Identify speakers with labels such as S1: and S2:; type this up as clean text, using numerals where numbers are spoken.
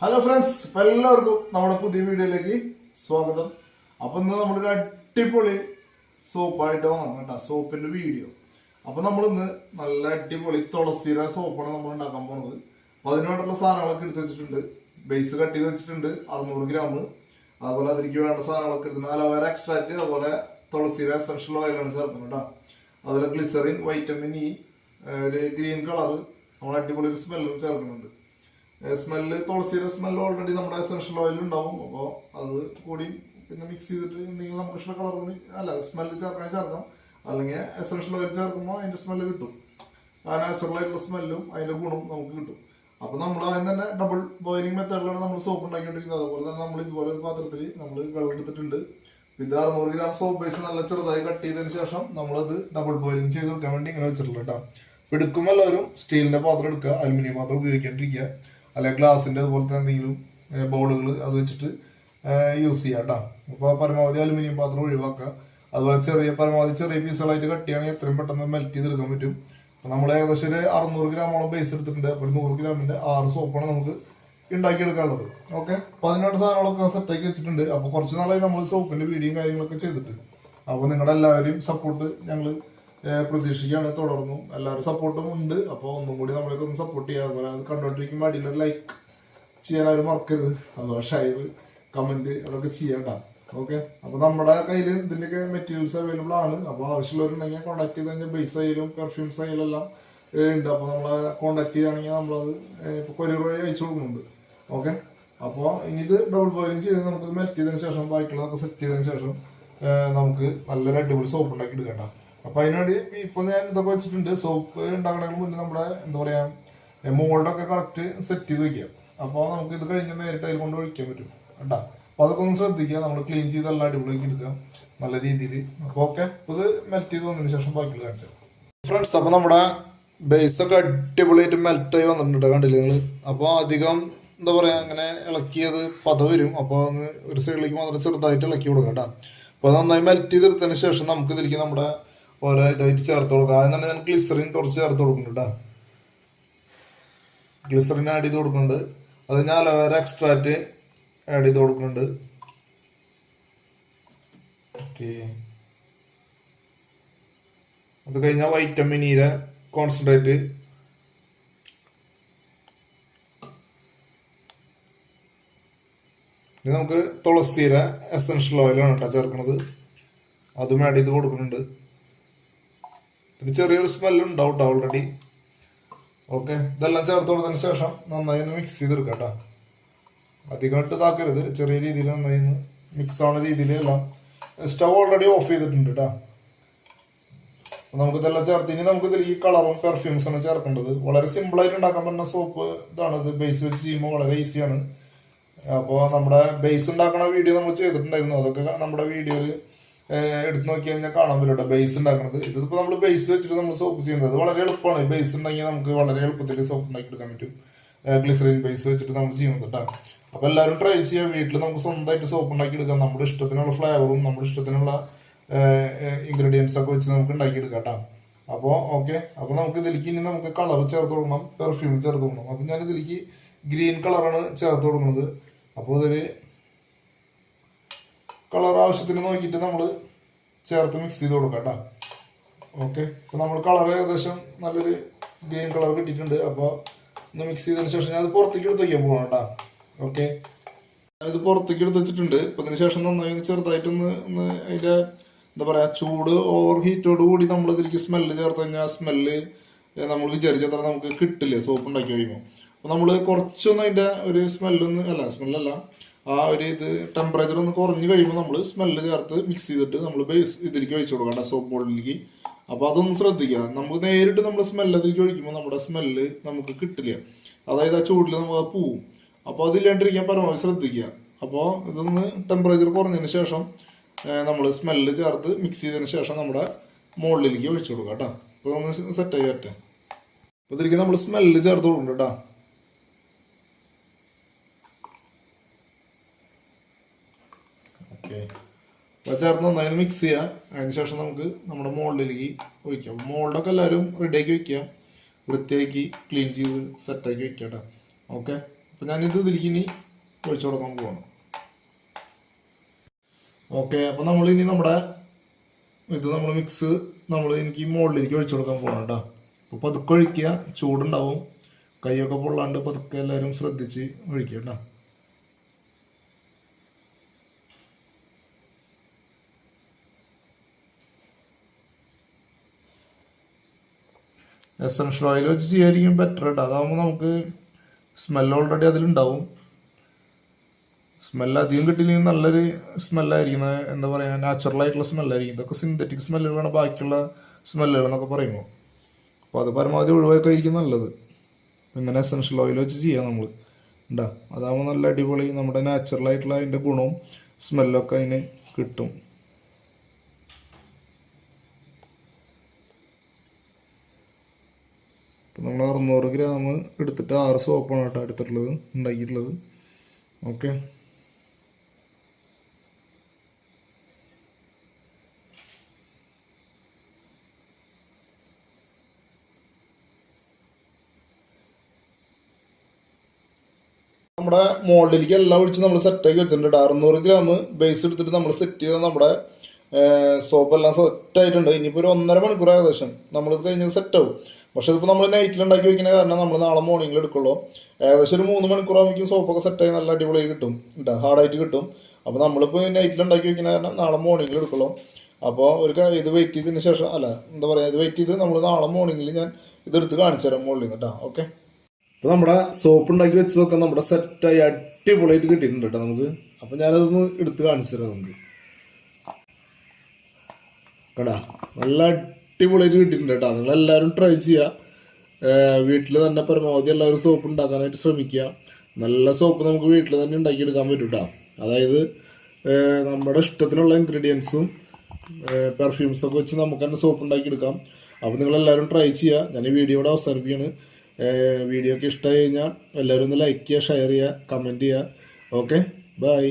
S1: Hello friends, എല്ലാവർക്കും നമ്മുടെ പുതിയ വീഡിയോയിലേക്ക് സ്വാഗതം. അപ്പൊ ഇന്ന് നമ്മളൊരു അടിപൊളി സോപ്പായിട്ട് വന്നു കേട്ടോ, സോപ്പിന്റെ വീഡിയോ. അപ്പൊ നമ്മളിന്ന് നല്ല അടിപൊളി തുളസിയുടെ സോപ്പാണ് നമ്മൾ ഉണ്ടാക്കാൻ പോകുന്നത്. അപ്പൊ അതിനുവേണ്ടുള്ള സാധനങ്ങളൊക്കെ എടുത്ത് വെച്ചിട്ടുണ്ട്. ബേസ് കട്ട് ചെയ്ത് വെച്ചിട്ടുണ്ട് 600 ഗ്രാം. അതുപോലെ അതിലേക്ക് വേണ്ട സാധനങ്ങളൊക്കെ എടുത്തിട്ടുണ്ട്. അലോവേര എക്സ്ട്രാക്ട്, അതുപോലെ തുളസിയുടെ എസൻഷ്യൽ ഓയിലാണ് ചേർക്കുന്നത് കേട്ടോ. അതുപോലെ ഗ്ലിസറിൻ, വൈറ്റമിൻ ഇ, ഒരു ഗ്രീൻ കളർ, നമ്മൾ അടിപൊളി ഒരു സ്മെല്ലും ചേർക്കുന്നുണ്ട്. സ്മെല്ല്, തുളസിയുടെ സ്മെല്ല് ഓൾറെഡി നമ്മുടെ എസൻഷ്യൽ ഓയിൽ ഉണ്ടാവും. അപ്പോൾ അത് കൂടി പിന്നെ മിക്സ് ചെയ്തിട്ട് എന്തെങ്കിലും നമുക്ക് ഇഷ്ടമുള്ള കളറിന് അല്ല സ്മെല്ല് ചേർക്കാം. അല്ലെങ്കിൽ എസൻഷ്യൽ ഓയിൽ ചേർക്കുമ്പോൾ അതിൻ്റെ സ്മെല്ല് കിട്ടും. ആ നാച്ചുറൽ ആയിട്ടുള്ള സ്മെല്ലും അതിൻ്റെ ഗുണം നമുക്ക് കിട്ടും. അപ്പോൾ നമ്മൾ അതിന് തന്നെ ഡബിൾ ബോയിലിംഗ് മെത്തേഡിലാണ് നമ്മൾ സോപ്പ് ഉണ്ടാക്കിക്കൊണ്ടിരിക്കുന്നത്. അതുപോലെ തന്നെ നമ്മൾ ഇതുപോലെ ഒരു പാത്രത്തിൽ നമ്മൾ വെള്ളം എടുത്തിട്ടുണ്ട്. ഇത് 600 ഗ്രാം സോപ്പ് ബേസ് നല്ല ചെറുതായി കട്ട് ചെയ്തതിന് ശേഷം നമ്മളത് ഡബിൾ ബോയിലിംഗ് ചെയ്ത് കൊടുക്കാൻ വേണ്ടി ഇങ്ങനെ വെച്ചിട്ടുള്ളൂ കേട്ടോ. എടുക്കുമ്പോൾ എല്ലാവരും സ്റ്റീലിൻ്റെ പാത്രം എടുക്കുക, അലുമിനിയം പാത്രം ഉപയോഗിക്കാണ്ടിരിക്കുക. അല്ലെങ്കിൽ ഗ്ലാസിൻ്റെ അതുപോലത്തെ എന്തെങ്കിലും ബൗളുകൾ അത് വെച്ചിട്ട് യൂസ് ചെയ്യാം കേട്ടോ. അപ്പോൾ പരമാവധി അലുമിനിയം പാത്രം ഒഴിവാക്കുക. അതുപോലെ പരമാവധി ചെറിയ പീസുകളായിട്ട് കട്ട് ചെയ്യുകയാണെങ്കിൽ എത്രയും പെട്ടെന്ന് മെൽറ്റ് ചെയ്തെടുക്കാൻ പറ്റും. അപ്പോൾ നമ്മൾ ഏകദേശം ഒരു 600 ഗ്രാമോളം ബേസ് എടുത്തിട്ടുണ്ട്. അപ്പോൾ 100 ഗ്രാമിൻ്റെ 6 സോപ്പാണ് നമുക്ക് ഉണ്ടാക്കിയെടുക്കാനുള്ളത്. ഓക്കെ, അപ്പോൾ അതിനുള്ള സാധനങ്ങളൊക്കെ സെറ്റാക്കി വെച്ചിട്ടുണ്ട്. അപ്പോൾ കുറച്ച് നാളായി നമ്മൾ സോപ്പിൻ്റെ വീഡിയോയും കാര്യങ്ങളൊക്കെ ചെയ്തിട്ട്. അപ്പോൾ നിങ്ങളുടെ എല്ലാവരെയും സപ്പോർട്ട് ഞങ്ങൾ പ്രതീക്ഷിക്കുകയാണ്. തുടർന്നും എല്ലാവരും സപ്പോർട്ടും ഉണ്ട്. അപ്പോൾ ഒന്നും കൂടി നമ്മളൊക്കെ ഒന്ന് സപ്പോർട്ട് ചെയ്യുക. അതുപോലെ അത് കണ്ടുകൊണ്ടിരിക്കുമ്പോൾ അടിയിലൊരു ലൈക്ക് ചെയ്യാൻ ആരും മറക്കരുത്. അതുപോലെ ഷെയർ, കമൻറ്റ് അതൊക്കെ ചെയ്യണ്ട. ഓക്കെ, അപ്പോൾ നമ്മുടെ കയ്യിൽ ഇതിൻ്റെയൊക്കെ മെറ്റീരിയൽസ് അവൈലബിൾ ആണ്. അപ്പോൾ ആവശ്യമുള്ളവരുണ്ടെങ്കിൽ കോൺടാക്ട് ചെയ്ത് കഴിഞ്ഞാൽ ബേസ് ആയാലും പെർഫ്യൂംസ് ആയാലും എല്ലാം ഉണ്ട്. അപ്പോൾ നമ്മളെ കോൺടാക്ട് ചെയ്യുകയാണെങ്കിൽ നമ്മളത് ഇപ്പോൾ കൊറിയർ വഴി അയച്ചു കൊടുക്കുന്നുണ്ട്. ഓക്കെ, അപ്പോൾ ഇനി ഇത് ഡബിൾ ബോയിലിംഗ് ചെയ്ത് നമുക്കത് മെൽറ്റ് ചെയ്തതിന് ശേഷം ബാക്കിയുള്ളതൊക്കെ സെറ്റ് ചെയ്തതിന് ശേഷം നമുക്ക് നല്ലൊരു അടിപൊളി സോപ്പ് ഉണ്ടാക്കി എടുക്കാം. അപ്പോൾ അതിനുവേണ്ടി ഇപ്പോൾ ഞാൻ ഇതൊക്കെ വെച്ചിട്ടുണ്ട്. സോപ്പ് ഉണ്ടാക്കണമെങ്കിൽ മുന്നേ നമ്മുടെ എന്താ പറയുക മോൾഡൊക്കെ കറക്റ്റ് സെറ്റ് ചെയ്ത് വയ്ക്കുക. അപ്പോൾ നമുക്ക് ഇത് കഴിഞ്ഞ് നേരിട്ട് അതിൽ കൊണ്ട് ഒഴിക്കാൻ പറ്റും കേട്ടോ. അപ്പോൾ അതൊക്കെ ഒന്ന് ശ്രദ്ധിക്കുക. നമ്മൾ ക്ലീൻ ചെയ്ത് എല്ലാം അടിപൊളിയാക്കി എടുക്കുക നല്ല രീതിയിൽ. അപ്പോൾ ഓക്കെ, അപ്പോൾ ഇത് മെൽറ്റ് ചെയ്ത് വന്നതിന് ശേഷം ബാക്കിയുള്ള കാണിച്ചത് ഫ്രണ്ട്സ്. അപ്പോൾ നമ്മുടെ ബേസൊക്കെ അടിപൊളിയായിട്ട് മെൽറ്റായി വന്നിട്ടുണ്ട്, കണ്ടില്ലേ നിങ്ങൾ. അപ്പോൾ അധികം എന്താ പറയുക അങ്ങനെ ഇളക്കിയത് പത വരും. അപ്പോൾ ഒന്ന് ഒരു സൈഡിലേക്ക് മാത്രം ചെറുതായിട്ട് ഇളക്കി കൊടുക്കുക കേട്ടോ. അപ്പോൾ അത് നന്നായി മെൽറ്റ് ചെയ്തെടുത്തതിന് ശേഷം നമുക്ക് ഇതിലേക്ക് നമ്മുടെ ഓരോ ഇതായിട്ട് ചേർത്ത് കൊടുക്കുക. ആദ്യം തന്നെ ഞാൻ ഗ്ലിസറിൻ കുറച്ച് ചേർത്ത് കൊടുക്കുന്നുണ്ട് കേട്ടോ. ഗ്ലിസറിൻ ആഡ് ചെയ്ത് കൊടുക്കുന്നുണ്ട്. അത് ഞാൻ അലോവേര എക്സ്ട്രാക്റ്റ് ആഡ് ചെയ്ത് കൊടുക്കുന്നുണ്ട്. ഓക്കെ, അത് കഴിഞ്ഞാൽ വൈറ്റമിൻ ഇയുടെ കോൺസെൻട്രേറ്റ്, ഇനി നമുക്ക് തുളസിയുടെ എസൻഷ്യൽ ഓയിലാണ് കേട്ടോ ചേർക്കുന്നത്. അതും ആഡ് ചെയ്ത് കൊടുക്കുന്നുണ്ട്. പിന്നെ ചെറിയൊരു സ്മെല്ലുണ്ടാവും കേട്ടോ ഓൾറെഡി. ഓക്കെ, ഇതെല്ലാം ചേർത്ത് കൊടുത്തതിന് ശേഷം നന്നായി ഒന്ന് മിക്സ് ചെയ്തെടുക്കാം കേട്ടോ. അധികമായിട്ട് ഇതാക്കരുത്, ചെറിയ രീതിയിൽ നന്നായി ഒന്ന് മിക്സ് ആവുന്ന രീതിയിൽ എല്ലാം. സ്റ്റവ് ഓൾറെഡി ഓഫ് ചെയ്തിട്ടുണ്ട് കേട്ടോ. നമുക്ക് ഇതെല്ലാം ചേർത്ത് ഇനി നമുക്ക് ഇതിൽ ഈ കളറും പെർഫ്യൂംസാണ് ചേർക്കേണ്ടത്. വളരെ സിമ്പിളായിട്ട് ഉണ്ടാക്കാൻ പറ്റുന്ന സോപ്പ് ഇതാണ്. ഇത് ബേസ് വെച്ച് ചെയ്യുമ്പോൾ വളരെ ഈസിയാണ്. അപ്പോൾ നമ്മുടെ ബേസ് ഉണ്ടാക്കുന്ന വീഡിയോ നമ്മൾ ചെയ്തിട്ടുണ്ടായിരുന്നു. അതൊക്കെ നമ്മുടെ വീഡിയോയിൽ എടുത്ത് നോക്കി കഴിഞ്ഞാൽ കാണാൻ പറ്റും ബേസ് ഉണ്ടാക്കുന്നത്. ഇതിപ്പോൾ നമ്മൾ ബേസ് വെച്ചിട്ട് നമ്മൾ സോപ്പ് ചെയ്യുന്നത് വളരെ എളുപ്പമാണ്. ബേസ് ഉണ്ടെങ്കിൽ നമുക്ക് വളരെ എളുപ്പത്തിൽ സോപ്പ് ഉണ്ടാക്കി എടുക്കാൻ പറ്റും. ഗ്ലിസറിൻ ബേസ് വെച്ചിട്ട് നമ്മൾ ചെയ്യുന്നത് കേട്ടോ. അപ്പോൾ എല്ലാവരും ട്രൈ ചെയ്യാം. വീട്ടിൽ നമുക്ക് സ്വന്തമായിട്ട് സോപ്പ് ഉണ്ടാക്കി എടുക്കാം. നമ്മുടെ ഇഷ്ടത്തിനുള്ള ഫ്ലേവറും നമ്മുടെ ഇഷ്ടത്തിനുള്ള ഇൻഗ്രീഡിയൻസ് ഒക്കെ വെച്ച് നമുക്ക് ഉണ്ടാക്കിയെടുക്കാം കേട്ടോ. അപ്പോൾ ഓക്കെ, അപ്പോൾ നമുക്ക് ഇതിലേക്ക് ഇനി നമുക്ക് കളർ ചേർത്ത് കൊടുക്കണം, പെർഫ്യൂം ചേർത്ത് കൊടുക്കണം. അപ്പോൾ ഞാൻ ഇതിലേക്ക് ഗ്രീൻ കളറാണ് ചേർത്ത് കൊടുക്കുന്നത്. അപ്പോൾ ഇതൊരു കളർ ആവശ്യത്തിന് നോക്കിയിട്ട് നമ്മൾ ചേർത്ത് മിക്സ് ചെയ്ത് കൊടുക്കാം കേട്ടോ. ഓക്കെ, അപ്പോൾ നമ്മൾ കളർ ഏകദേശം നല്ലൊരു ഗ്രീൻ കളർ കിട്ടിയിട്ടുണ്ട്. അപ്പോൾ ഒന്ന് മിക്സ് ചെയ്തതിന് ശേഷം ഞാൻ അത് പുറത്തേക്ക് എടുത്ത് വയ്ക്കാൻ പോകണം കേട്ടോ. ഓക്കെ, ഞാനിത് പുറത്തേക്ക് എടുത്ത് വെച്ചിട്ടുണ്ട്. അപ്പോൾ അതിന് ശേഷം നന്നായി ചെറുതായിട്ടൊന്ന് അതിൻ്റെ എന്താ പറയുക ചൂട് ഓവർ ഹീറ്റോട് കൂടി നമ്മൾ ഇതിലേക്ക് സ്മെല്ല് ചേർത്ത് കഴിഞ്ഞാൽ ആ സ്മെല്ല് നമ്മൾ വിചാരിച്ചത്ര നമുക്ക് കിട്ടില്ല സോപ്പ് ഉണ്ടാക്കി കഴിയുമ്പോൾ. അപ്പോൾ നമ്മൾ കുറച്ചൊന്ന് അതിൻ്റെ ഒരു സ്മെല്ലല്ല ആ ഒരു ഇത് ടെമ്പറേച്ചർ ഒന്ന് കുറഞ്ഞ് കഴിയുമ്പോൾ നമ്മൾ സ്മെല്ല് ചേർത്ത് മിക്സ് ചെയ്തിട്ട് നമ്മൾ ബേസ് ഇതിലേക്ക് ഒഴിച്ചു കൊടുക്കണം സോപ്പ് ബോളിലേക്ക്. അപ്പോൾ അതൊന്ന് ശ്രദ്ധിക്കുക. നമുക്ക് നേരിട്ട് നമ്മൾ സ്മെല്ല് അതിലേക്ക് ഒഴിക്കുമ്പോൾ നമ്മുടെ സ്മെല്ല് നമുക്ക് കിട്ടില്ല. അതായത് ആ ചൂടിൽ നമ്മൾ പോവും. അപ്പോൾ അതില്ലാണ്ടിരിക്കാൻ പരമാവധി ശ്രദ്ധിക്കുക. അപ്പോൾ ഇതൊന്ന് ടെമ്പറേച്ചർ കുറഞ്ഞതിന് ശേഷം നമ്മൾ സ്മെല്ല് ചേർത്ത് മിക്സ് ചെയ്തതിന് ശേഷം നമ്മുടെ മുകളിലേക്ക് ഒഴിച്ചു കൊടുക്കുക കേട്ടോ. അപ്പോൾ ഒന്ന് സെറ്റായി വരട്ടെ. അപ്പോൾ ഇതിലേക്ക് നമ്മൾ സ്മെല്ല് ചേർത്ത് കൊടുക്കണം കേട്ടോ. ഓക്കെ, അപ്പോൾ ചേർത്ത് നന്നായി മിക്സ് ചെയ്യുക. അതിന് ശേഷം നമുക്ക് നമ്മുടെ മോൾഡിലേക്ക് ഒഴിക്കാം. മോൾഡൊക്കെ എല്ലാവരും റെഡിയാക്കി വയ്ക്കുക, വൃത്തിയാക്കി ക്ലീൻ ചെയ്ത് സെറ്റാക്കി വയ്ക്കുക കേട്ടോ. ഓക്കെ, അപ്പം ഞാനിത് ഇതിലേക്ക് ഇനി ഒഴിച്ചു കൊടുക്കാൻ പോവാണ്. ഓക്കെ, അപ്പം നമ്മളിനി നമ്മുടെ ഇത് നമ്മൾ മിക്സ് എനിക്ക് മുകളിലേക്ക് ഒഴിച്ചു കൊടുക്കാൻ പോകണം കേട്ടോ. അപ്പോൾ പതുക്കെ ഒഴിക്കുക, ചൂടുണ്ടാവും, കൈയൊക്കെ പൊള്ളാണ്ട് പതുക്കെ എല്ലാവരും ശ്രദ്ധിച്ച് ഒഴിക്കുക കേട്ടോ. എസൻഷ്യൽ ഓയിൽ വെച്ച് ചെയ്യായിരിക്കും ബെറ്റർ കേട്ടോ. അതാകുമ്പോൾ നമുക്ക് സ്മെല്ല് ഓൾറെഡി അതിലുണ്ടാവും. സ്മെല്ല് അധികം കിട്ടിയില്ലെങ്കിൽ നല്ലൊരു സ്മെല്ലായിരിക്കും, എന്താ പറയുക, നാച്ചുറലായിട്ടുള്ള സ്മെല്ലായിരിക്കും. ഇതൊക്കെ സിന്തറ്റിക് സ്മെല്ലുകളാണ് ബാക്കിയുള്ള സ്മെല്ലുകൾ എന്നൊക്കെ പറയുമ്പോൾ. അപ്പോൾ അത് പരമാവധി ഒഴിവാക്കായിരിക്കും നല്ലത്. ഇങ്ങനെ എസൻഷ്യൽ ഓയിൽ വെച്ച് ചെയ്യാം നമ്മൾ ഉണ്ടാ. അതാകുമ്പോൾ നല്ല അടിപൊളി നമ്മുടെ നാച്ചുറലായിട്ടുള്ള അതിൻ്റെ ഗുണവും സ്മെല്ലൊക്കെ അതിന് കിട്ടും. ഇപ്പം നമ്മൾ 600 ഗ്രാം എടുത്തിട്ട് 6 സോപ്പാണ് കേട്ടോ എടുത്തിട്ടുള്ളത്, ഉണ്ടാക്കിയിട്ടുള്ളത്. ഓക്കെ, നമ്മുടെ മോൾഡിലേക്ക് എല്ലാം ഒഴിച്ച് നമ്മൾ സെറ്റാക്കി വെച്ചിട്ടുണ്ട്. 600 ഗ്രാം ബേസ് എടുത്തിട്ട് നമ്മൾ സെറ്റ് ചെയ്ത നമ്മുടെ സോപ്പെല്ലാം സെറ്റായിട്ടുണ്ട്. ഇനിയിപ്പോൾ ഒരു 1.5 മണിക്കൂർ ഏകദേശം നമ്മളിത് കഴിഞ്ഞ് സെറ്റാവും. പക്ഷെ ഇതിപ്പോൾ നമ്മൾ നൈറ്റിൽ ഉണ്ടാക്കി വെക്കുന്ന കാരണം നമ്മൾ നാളെ മോർണിംഗിൽ എടുക്കുള്ളൂ. ഏകദേശം ഒരു 3 മണിക്കൂർ ആകുമ്പോഴേക്കും സോപ്പൊക്കെ സെറ്റായി നല്ല അടിപൊളിയായി കിട്ടും, ഹാർഡായിട്ട് കിട്ടും. അപ്പോൾ നമ്മളിപ്പോൾ നൈറ്റിൽ ഉണ്ടാക്കി വെക്കുന്ന കാരണം നാളെ മോർണിംഗിൽ എടുക്കുള്ളൂ. അപ്പോൾ ഇത് വെയിറ്റ് ചെയ്തതിന് ശേഷം എന്താ പറയുക, ഇത് വെയിറ്റ് ചെയ്ത് നമ്മൾ നാളെ മോർണിംഗിൽ ഞാൻ ഇതെടുത്ത് കാണിച്ചു തരാം മുകളിൽ നിന്ന് കേട്ടോ. ഓക്കെ, അപ്പോൾ നമ്മുടെ സോപ്പ് ഉണ്ടാക്കി വെച്ചതൊക്കെ നമ്മുടെ സെറ്റായി അടിപൊളിയായിട്ട് കിട്ടിയിട്ടുണ്ട് കേട്ടോ നമുക്ക്. അപ്പോൾ ഞാനതൊന്ന് എടുത്ത് കാണിച്ചു തരാം നമുക്ക് കേട്ടാ. നല്ല അടിപൊളിയായിട്ട് കിട്ടിയിട്ടുണ്ട് കേട്ടോ. നിങ്ങളെല്ലാവരും ട്രൈ ചെയ്യുക, വീട്ടിൽ തന്നെ പരമാവധി എല്ലാവരും സോപ്പ് ഉണ്ടാക്കാനായിട്ട് ശ്രമിക്കുക. നല്ല സോപ്പ് നമുക്ക് വീട്ടിൽ തന്നെ ഉണ്ടാക്കിയെടുക്കാൻ പറ്റും കേട്ടോ. അതായത് നമ്മുടെ ഇഷ്ടത്തിനുള്ള ഇൻഗ്രീഡിയൻസും പെർഫ്യൂംസൊക്കെ വെച്ച് നമുക്ക് തന്നെ സോപ്പ് ഉണ്ടാക്കിയെടുക്കാം. അപ്പോൾ നിങ്ങളെല്ലാവരും ട്രൈ ചെയ്യുക. ഞാൻ ഈ വീഡിയോയുടെ അവസാനിപ്പിക്കുകയാണ്. വീഡിയോ ഒക്കെ ഇഷ്ടമായി കഴിഞ്ഞാൽ എല്ലാവരും ഒന്ന് ലൈക്ക് ചെയ്യുക, ഷെയർ ചെയ്യുക, കമൻറ്റ് ചെയ്യുക. Okay, by.